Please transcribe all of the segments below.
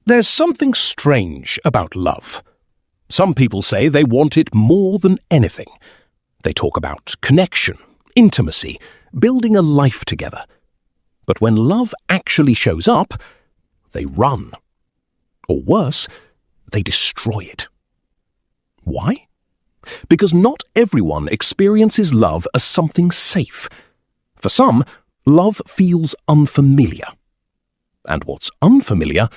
There's something strange about love. Some people say they want it more than anything. They talk about connection, intimacy, building a life together. But when love actually shows up, they run. Or worse, they destroy it. Why? Because not everyone experiences love as something safe. For some, love feels unfamiliar. And what's unfamiliar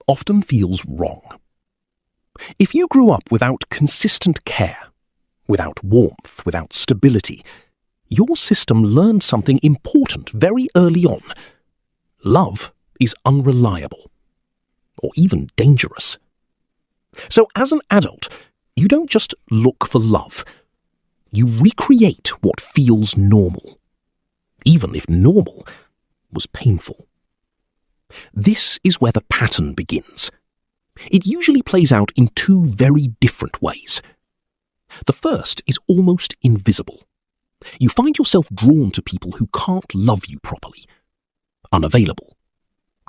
often feels wrong. If you grew up without consistent care, without warmth, without stability, your system learned something important very early on. Love is unreliable, or even dangerous. So as an adult, you don't just look for love. You recreate what feels normal, even if normal was painful. This is where the pattern begins. It usually plays out in two very different ways. The first is almost invisible. You find yourself drawn to people who can't love you properly. Unavailable,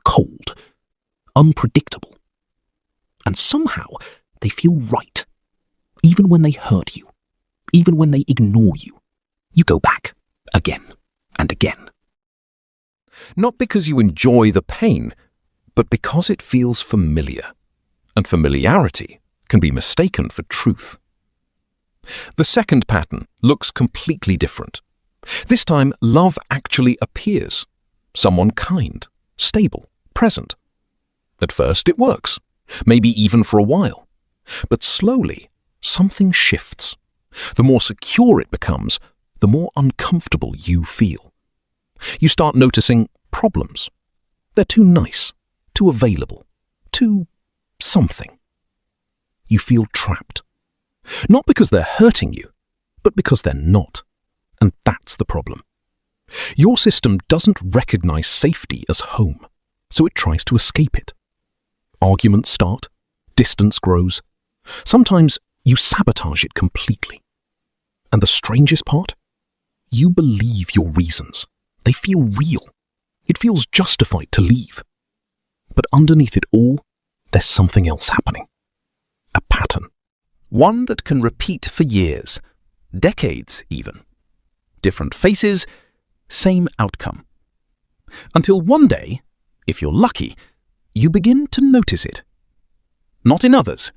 cold, unpredictable. And somehow they feel right. Even when they hurt you, even when they ignore you, you go back again and again. Not because you enjoy the pain, but because it feels familiar. And familiarity can be mistaken for truth. The second pattern looks completely different. This time, love actually appears. Someone kind, stable, present. At first it works, maybe even for a while. But slowly, something shifts. The more secure it becomes, the more uncomfortable you feel. You start noticing problems. They're too nice, too available, too something. You feel trapped. Not because they're hurting you, but because they're not. And that's the problem. Your system doesn't recognize safety as home, so it tries to escape it. Arguments start, distance grows. Sometimes you sabotage it completely. And the strangest part? You believe your reasons. They feel real. It feels justified to leave. But underneath it all, there's something else happening. A pattern. One that can repeat for years, decades even. Different faces, same outcome. Until one day, if you're lucky, you begin to notice it. Not in others,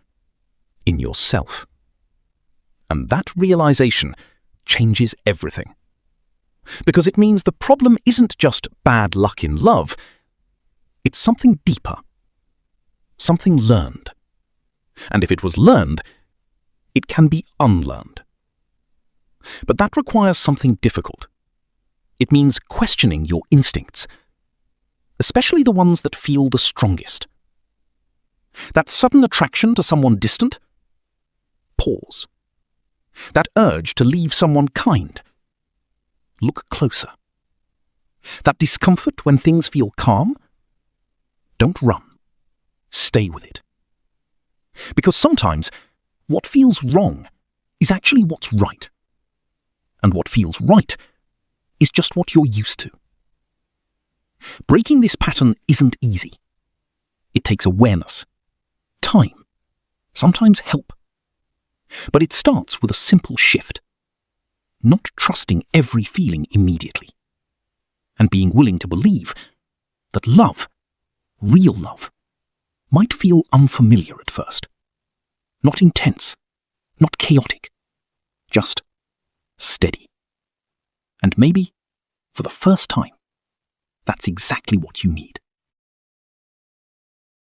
in yourself. And that realization changes everything. Because it means the problem isn't just bad luck in love, it's something deeper. Something learned. And if it was learned, it can be unlearned. But that requires something difficult. It means questioning your instincts, especially the ones that feel the strongest. That sudden attraction to someone distant? Pause. That urge to leave someone kind? Look closer. That discomfort when things feel calm? Don't run. Stay with it. Because sometimes what feels wrong is actually what's right. And what feels right is just what you're used to. Breaking this pattern isn't easy. It takes awareness, time, sometimes help. But it starts with a simple shift. Not trusting every feeling immediately. And being willing to believe that love, real love, might feel unfamiliar at first. Not intense, not chaotic, just steady. And maybe, for the first time, that's exactly what you need.